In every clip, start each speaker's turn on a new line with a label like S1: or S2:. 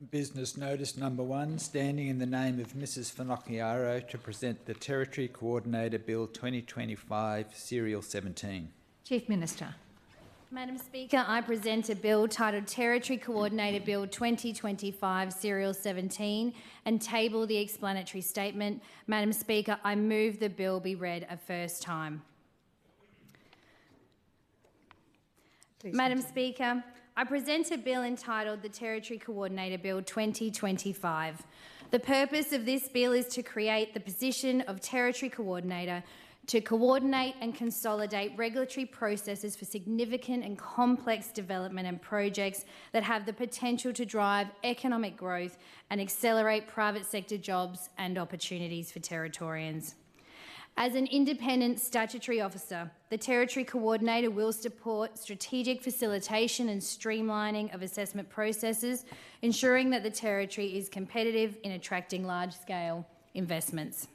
S1: business notice number 1, standing in the name of Mrs Finocchiaro to present the Territory Coordinator Bill 2025, Serial 17.
S2: Chief Minister.
S3: Madam Speaker, I present a bill titled Territory Coordinator Bill 2025, Serial 17, and table the explanatory statement. Madam Speaker, I move the bill be read a first time. Madam Speaker, I present a bill entitled the Territory Coordinator Bill 2025. The purpose of this bill is to create the position of Territory Coordinator to coordinate and consolidate regulatory processes for significant and complex development and projects that have the potential to drive economic growth and accelerate private sector jobs and opportunities for Territorians. As an independent statutory officer, the Territory Coordinator will support strategic facilitation and streamlining of assessment processes, ensuring that the Territory is competitive in attracting large-scale investments.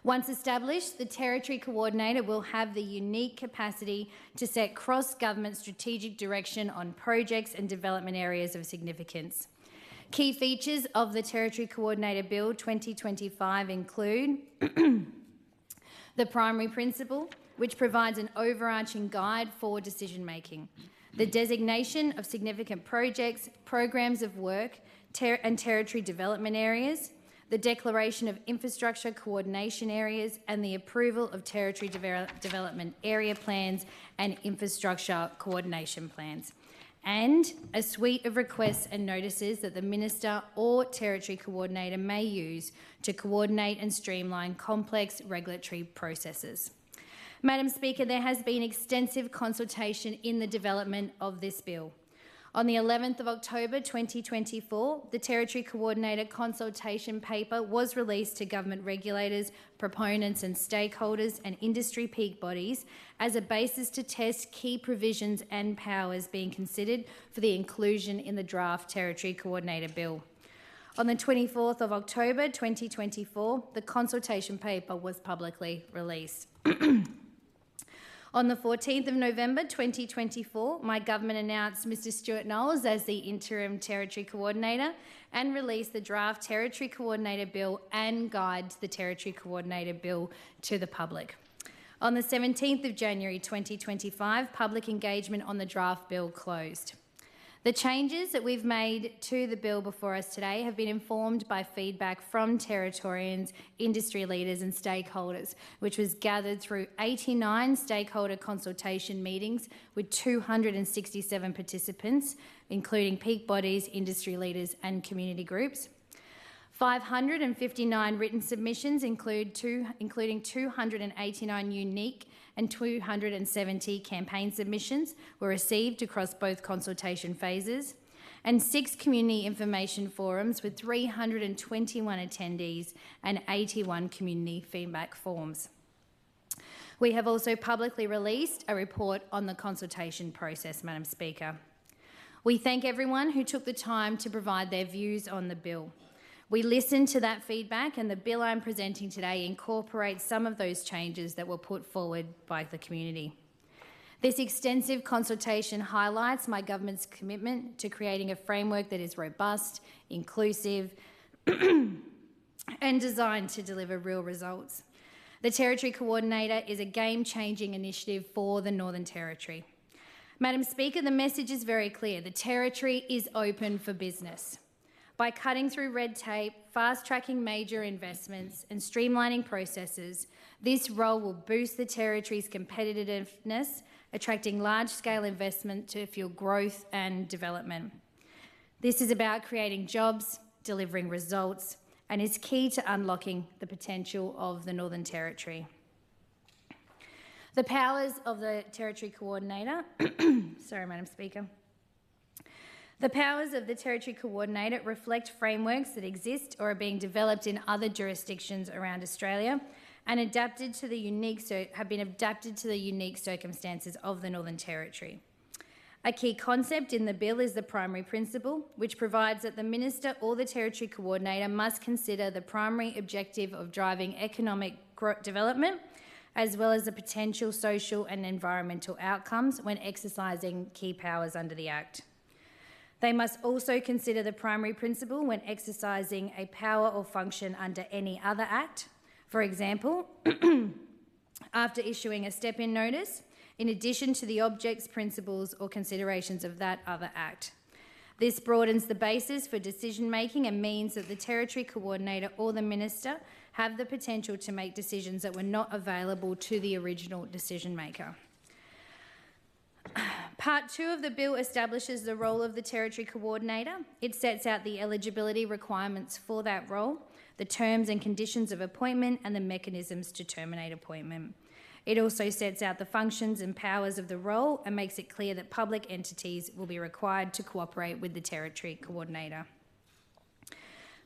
S3: Once established, the Territory Coordinator will have the unique capacity to set cross-government strategic direction on projects and development areas of significance. Key features of the Territory Coordinator Bill 2025 include the primary principle, which provides an overarching guide for decision-making, the designation of significant projects, programs of work and territory development areas, the declaration of infrastructure coordination areas and the approval of territory development area plans and infrastructure coordination plans, and a suite of requests and notices that the Minister or Territory Coordinator may use to coordinate and streamline complex regulatory processes. Madam Speaker, there has been extensive consultation in the development of this bill. On the 11th of October 2024, the Territory Coordinator consultation paper was released to government regulators, proponents and stakeholders and industry peak bodies as a basis to test key provisions and powers being considered for the inclusion in the draft Territory Coordinator Bill. On the 24th of October 2024, the consultation paper was publicly released. On the 14th of November 2024, my government announced Mr Stuart Knowles as the interim Territory Coordinator and released the draft Territory Coordinator Bill and guide to the Territory Coordinator Bill to the public. On the 17th of January 2025, public engagement on the draft bill closed. The changes that we've made to the bill before us today have been informed by feedback from Territorians, industry leaders and stakeholders, which was gathered through 89 stakeholder consultation meetings with 267 participants, including peak bodies, industry leaders and community groups. 559 written submissions, including 289 unique and 270 campaign submissions, were received across both consultation phases, and 6 community information forums with 321 attendees and 81 community feedback forms. We have also publicly released a report on the consultation process, Madam Speaker. We thank everyone who took the time to provide their views on the bill. We listened to that feedback, and the bill I'm presenting today incorporates some of those changes that were put forward by the community. This extensive consultation highlights my government's commitment to creating a framework that is robust, inclusive and designed to deliver real results. The Territory Coordinator is a game-changing initiative for the Northern Territory. Madam Speaker, the message is very clear. The Territory is open for business. By cutting through red tape, fast-tracking major investments and streamlining processes, this role will boost the Territory's competitiveness, attracting large-scale investment to fuel growth and development. This is about creating jobs, delivering results, and is key to unlocking the potential of the Northern Territory. The powers of the Territory Coordinator, sorry, Madam Speaker. The powers of the Territory Coordinator reflect frameworks that exist or are being developed in other jurisdictions around Australia and have been adapted to the unique circumstances of the Northern Territory. A key concept in the bill is the primary principle, which provides that the Minister or the Territory Coordinator must consider the primary objective of driving economic development as well as the potential social and environmental outcomes when exercising key powers under the Act. They must also consider the primary principle when exercising a power or function under any other act. For example, after issuing a step-in notice, in addition to the objects, principles or considerations of that other act. This broadens the basis for decision-making and means that the Territory Coordinator or the Minister have the potential to make decisions that were not available to the original decision-maker. Part 2 of the bill establishes the role of the Territory Coordinator. It sets out the eligibility requirements for that role, the terms and conditions of appointment and the mechanisms to terminate appointment. It also sets out the functions and powers of the role and makes it clear that public entities will be required to cooperate with the Territory Coordinator.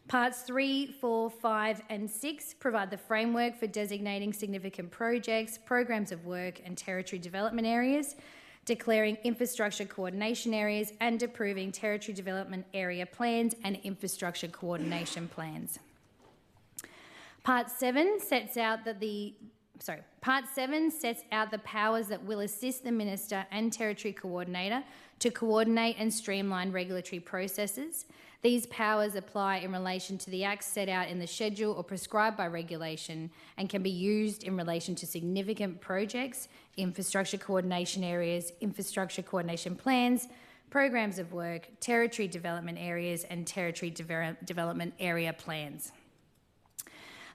S3: Parts 3, 4, 5 and 6 provide the framework for designating significant projects, programs of work and territory development areas, declaring infrastructure coordination areas and approving territory development area plans and infrastructure coordination plans. Part 7 sets out the powers that will assist the Minister and Territory Coordinator to coordinate and streamline regulatory processes. These powers apply in relation to the acts set out in the schedule or prescribed by regulation and can be used in relation to significant projects, infrastructure coordination areas, infrastructure coordination plans, programs of work, territory development areas and territory development area plans.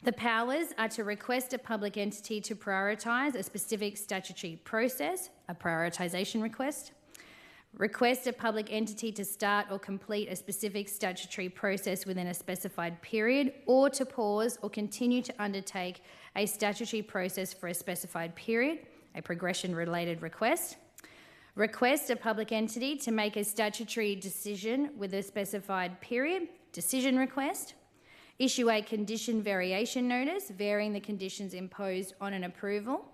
S3: The powers are to request a public entity to prioritise a specific statutory process, a prioritisation request, request a public entity to start or complete a specific statutory process within a specified period, or to pause or continue to undertake a statutory process for a specified period, a progression-related request, request a public entity to make a statutory decision with a specified period, decision request, issue a condition variation notice varying the conditions imposed on an approval,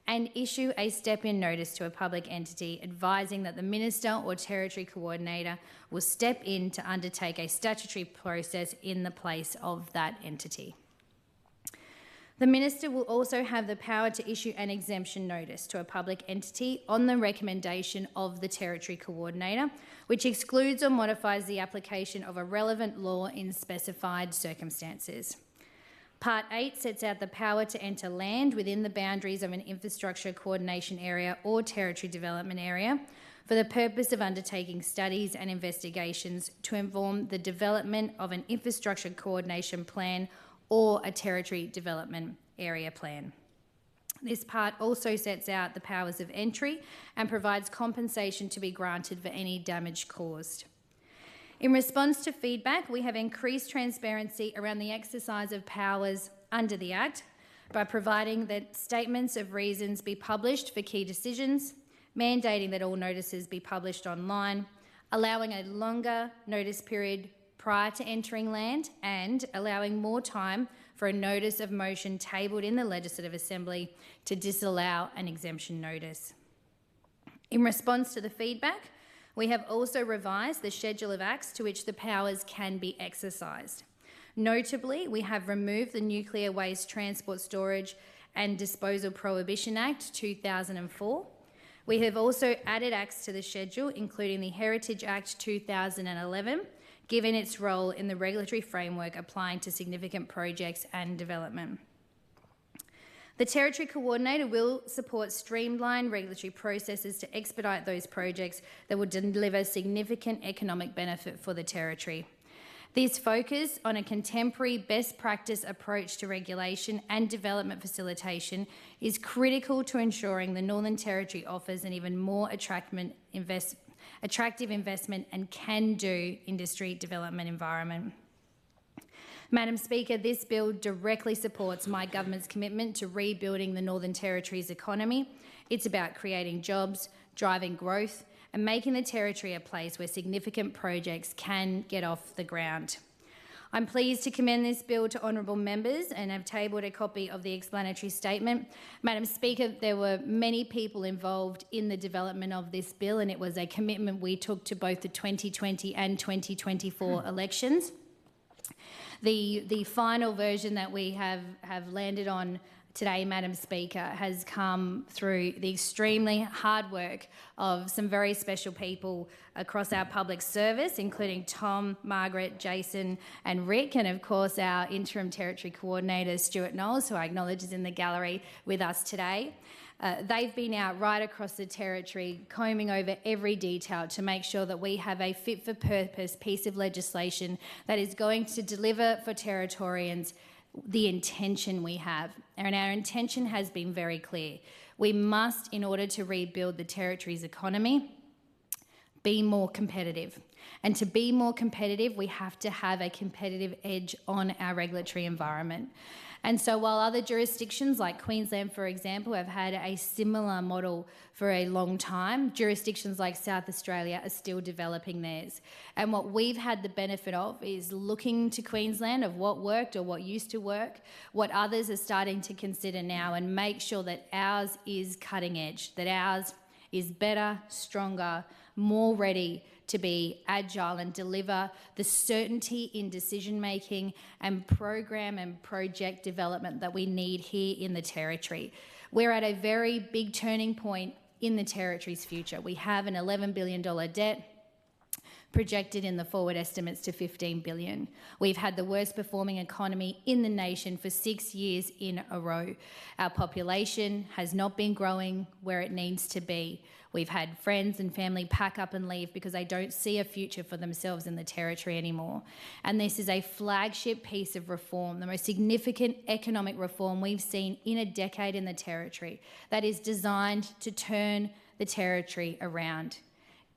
S3: and issue a step-in notice to a public entity advising that the Minister or Territory Coordinator will step in to undertake a statutory process in the place of that entity. The Minister will also have the power to issue an exemption notice to a public entity on the recommendation of the Territory Coordinator, which excludes or modifies the application of a relevant law in specified circumstances. Part 8 sets out the power to enter land within the boundaries of an infrastructure coordination area or territory development area for the purpose of undertaking studies and investigations to inform the development of an infrastructure coordination plan or a territory development area plan. This part also sets out the powers of entry and provides compensation to be granted for any damage caused. In response to feedback, we have increased transparency around the exercise of powers under the Act by providing that statements of reasons be published for key decisions, mandating that all notices be published online, allowing a longer notice period prior to entering land, and allowing more time for a notice of motion tabled in the Legislative Assembly to disallow an exemption notice. In response to the feedback, we have also revised the schedule of acts to which the powers can be exercised. Notably, we have removed the Nuclear Waste Transport, Storage and Disposal Prohibition Act 2004. We have also added acts to the schedule, including the Heritage Act 2011, given its role in the regulatory framework applying to significant projects and development. The Territory Coordinator will support streamlined regulatory processes to expedite those projects that will deliver significant economic benefit for the Territory. This focus on a contemporary best practice approach to regulation and development facilitation is critical to ensuring the Northern Territory offers an even more attractive investment and can-do industry development environment. Madam Speaker, this bill directly supports my government's commitment to rebuilding the Northern Territory's economy. It's about creating jobs, driving growth, and making the Territory a place where significant projects can get off the ground. I'm pleased to commend this bill to honourable members and have tabled a copy of the explanatory statement. Madam Speaker, there were many people involved in the development of this bill, and it was a commitment we took to both the 2020 and 2024 elections. The final version that we have landed on today, Madam Speaker, has come through the extremely hard work of some very special people across our public service, including Tom, Margaret, Jason and Rick, and of course our Interim Territory Coordinator, Stuart Knowles, who I acknowledge is in the gallery with us today. They've been out right across the Territory, combing over every detail to make sure that we have a fit-for-purpose piece of legislation that is going to deliver for Territorians the intention we have. And our intention has been very clear. We must, in order to rebuild the Territory's economy, be more competitive. And to be more competitive, we have to have a competitive edge on our regulatory environment. And so while other jurisdictions like Queensland, for example, have had a similar model for a long time, jurisdictions like South Australia are still developing theirs. And what we've had the benefit of is looking to Queensland of what worked or what used to work, what others are starting to consider now, and make sure that ours is cutting edge, that ours is better, stronger, more ready to be agile and deliver the certainty in decision-making and program and project development that we need here in the Territory. We're at a very big turning point in the Territory's future. We have an $11 billion debt, projected in the forward estimates to $15 billion. We've had the worst performing economy in the nation for 6 years in a row. Our population has not been growing where it needs to be. We've had friends and family pack up and leave because they don't see a future for themselves in the Territory anymore. And this is a flagship piece of reform, the most significant economic reform we've seen in a decade in the Territory, that is designed to turn the Territory around.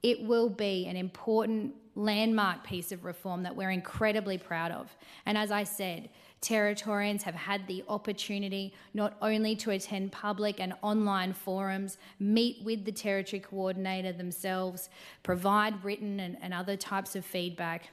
S3: It will be an important landmark piece of reform that we're incredibly proud of. And as I said, Territorians have had the opportunity not only to attend public and online forums, meet with the Territory Coordinator themselves, provide written and other types of feedback.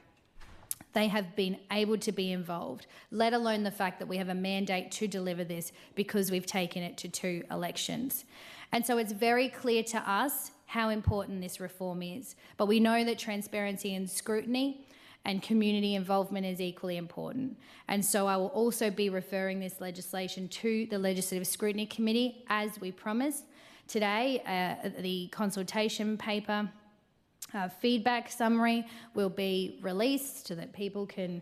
S3: They have been able to be involved, let alone the fact that we have a mandate to deliver this because we've taken it to 2 elections. And so it's very clear to us how important this reform is. But we know that transparency and scrutiny and community involvement is equally important. And so I will also be referring this legislation to the Legislative Scrutiny Committee, as we promised. Today, the consultation paper feedback summary will be released so that people can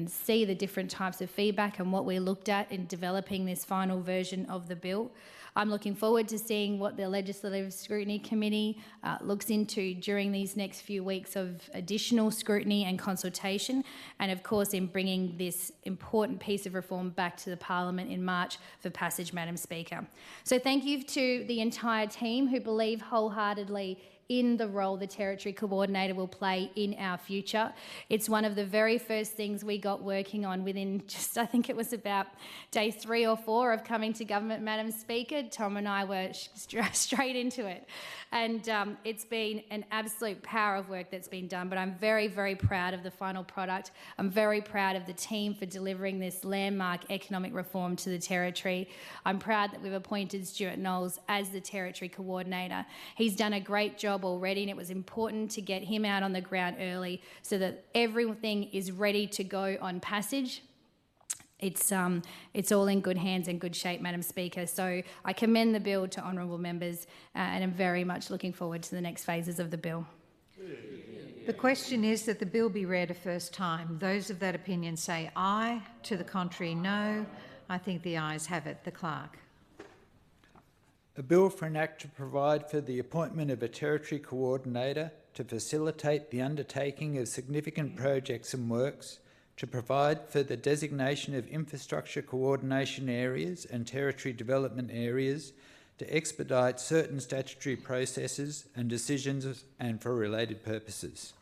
S3: see the different types of feedback and what we looked at in developing this final version of the bill. I'm looking forward to seeing what the Legislative Scrutiny Committee looks into during these next few weeks of additional scrutiny and consultation, and of course in bringing this important piece of reform back to the Parliament in March for passage, Madam Speaker. So thank you to the entire team who believe wholeheartedly in the role the Territory Coordinator will play in our future. It's one of the very first things we got working on within just, I think it was about day 3 or 4 of coming to government, Madam Speaker. Tom and I were straight into it. And it's been an absolute power of work that's been done, but I'm very, very proud of the final product. I'm very proud of the team for delivering this landmark economic reform to the Territory. I'm proud that we've appointed Stuart Knowles as the Territory Coordinator. He's done a great job already, and it was important to get him out on the ground early so that everything is ready to go on passage. It's all in good hands and good shape, Madam Speaker. So I commend the bill to honourable members and I'm very much looking forward to the next phases of the bill.
S2: The question is that the bill be read a first time. Those of that opinion say aye. To the contrary, no. I think the ayes have it. The Clerk.
S1: A bill for an act to provide for the appointment of a Territory Coordinator to facilitate the undertaking of significant projects and works, to provide for the designation of infrastructure coordination areas and territory development areas, to expedite certain statutory processes and decisions and for related purposes.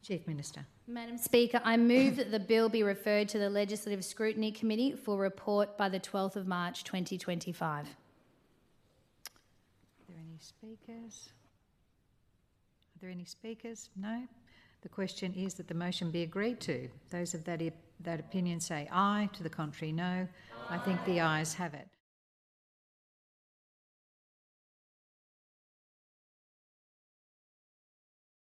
S2: Chief Minister.
S3: Madam Speaker, I move that the bill be referred to the Legislative Scrutiny Committee for report by the 12th of March 2025.
S2: Are there any speakers? Are there any speakers? No. The question is that the motion be agreed to. Those of that opinion say aye. To the contrary, no. I think the ayes have it.